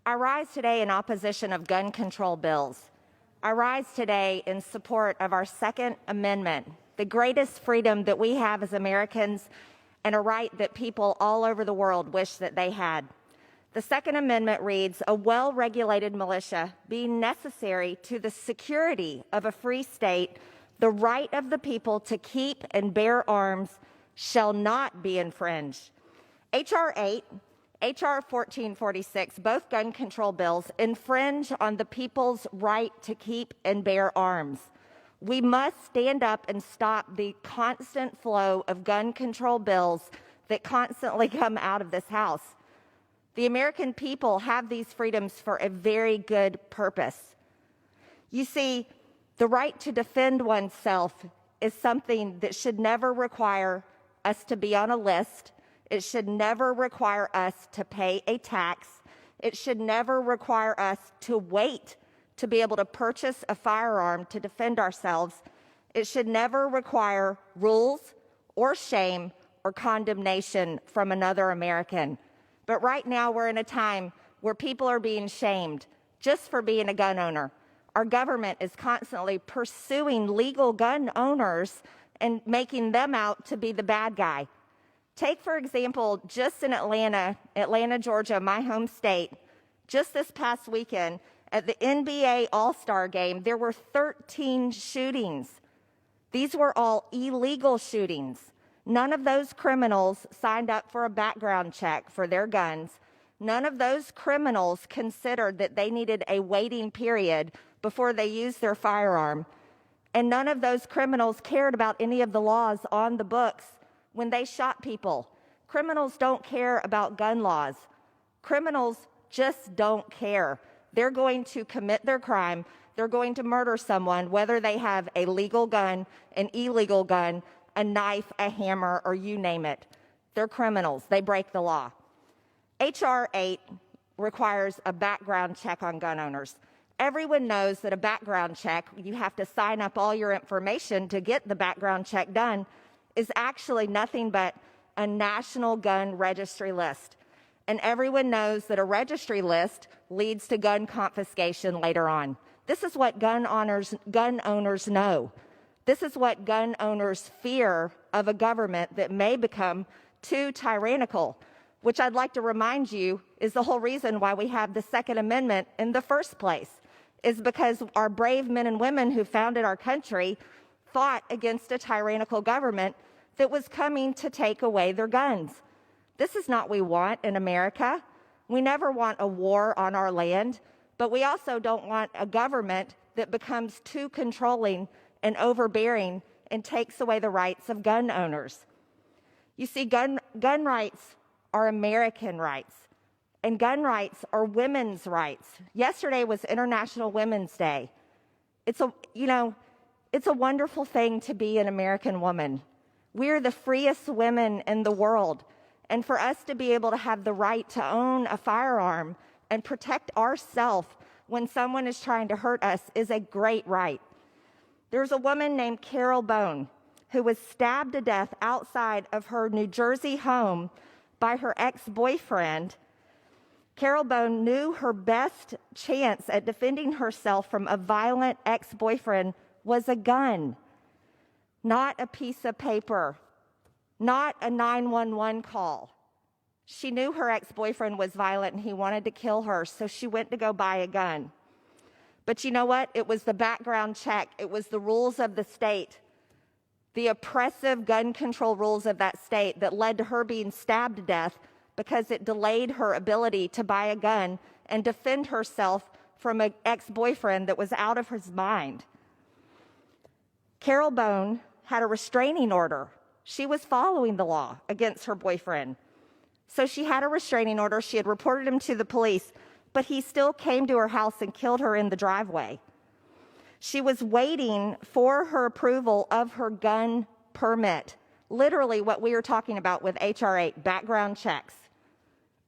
I rise today in opposition of gun control bills. I rise today in support of our Second Amendment, the greatest freedom that we have as Americans and a right that people all over the world wish that they had. The Second Amendment reads, "A well-regulated militia being necessary to the security of a free state, the right of the people to keep and bear arms shall not be infringed." H.R. 8, H.R. 1446, both gun control bills, infringe on the people's right to keep and bear arms. We must stand up and stop the constant flow of gun control bills that constantly come out of this House. The American people have these freedoms for a very good purpose. You see, the right to defend oneself is something that should never require us to be on a list. It should never require us to pay a tax. It should never require us to wait to be able to purchase a firearm to defend ourselves. It should never require rules or shame or condemnation from another American. But right now we're in a time where people are being shamed just for being a gun owner. Our government is constantly pursuing legal gun owners and making them out to be the bad guy. Take, for example, just in Atlanta, Georgia, my home state, just this past weekend at the NBA All-Star Game, there were 13 shootings. These were all illegal shootings. None of those criminals signed up for a background check for their guns. None of those criminals considered that they needed a waiting period before they used their firearm. And none of those criminals cared about any of the laws on the books when they shot people. Criminals don't care about gun laws. Criminals just don't care. They're going to commit their crime. They're going to murder someone, whether they have a legal gun, an illegal gun, a knife, a hammer, or you name it. They're criminals. They break the law. H.R. 8 requires a background check on gun owners. Everyone knows that a background check, you have to sign up all your information to get the background check done, is actually nothing but a national gun registry list. And everyone knows that a registry list leads to gun confiscation later on. This is what gun owners know. This is what gun owners fear of a government that may become too tyrannical, which I'd like to remind you is the whole reason why we have the Second Amendment in the first place, is because our brave men and women who founded our country fought against a tyrannical government that was coming to take away their guns. This is not what we want in America. We never want a war on our land, but we also don't want a government that becomes too controlling and overbearing and takes away the rights of gun owners. You see, gun rights are American rights, and gun rights are women's rights. Yesterday was International Women's Day. It's a wonderful thing to be an American woman. We're the freest women in the world. And for us to be able to have the right to own a firearm and protect ourselves when someone is trying to hurt us is a great right. There's a woman named Carol Bone who was stabbed to death outside of her New Jersey home by her ex-boyfriend. Carol Bone knew her best chance at defending herself from a violent ex-boyfriend was a gun, not a piece of paper, not a 911 call. She knew her ex-boyfriend was violent and he wanted to kill her, so she went to go buy a gun. But you know what? It was the background check. It was the rules of the state, the oppressive gun control rules of that state that led to her being stabbed to death because it delayed her ability to buy a gun and defend herself from an ex-boyfriend that was out of his mind. Carol Bone had a restraining order. She was following the law against her boyfriend. So she had a restraining order. She had reported him to the police, but he still came to her house and killed her in the driveway. She was waiting for her approval of her gun permit. Literally what we were talking about with H.R. 8, background checks.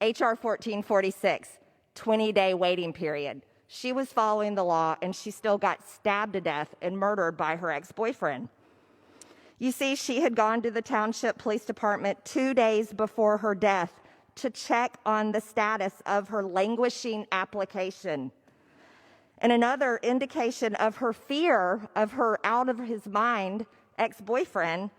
H.R. 1446, 20-day waiting period. She was following the law, and she still got stabbed to death and murdered by her ex-boyfriend. You see, she had gone to the township police department 2 days before her death to check on the status of her languishing application. And another indication of her fear of her out-of-his-mind ex-boyfriend,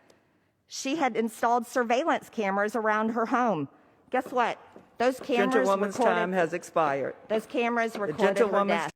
she had installed surveillance cameras around her home. Guess what? Those cameras Gentlewoman's time has expired. Those cameras recorded her death.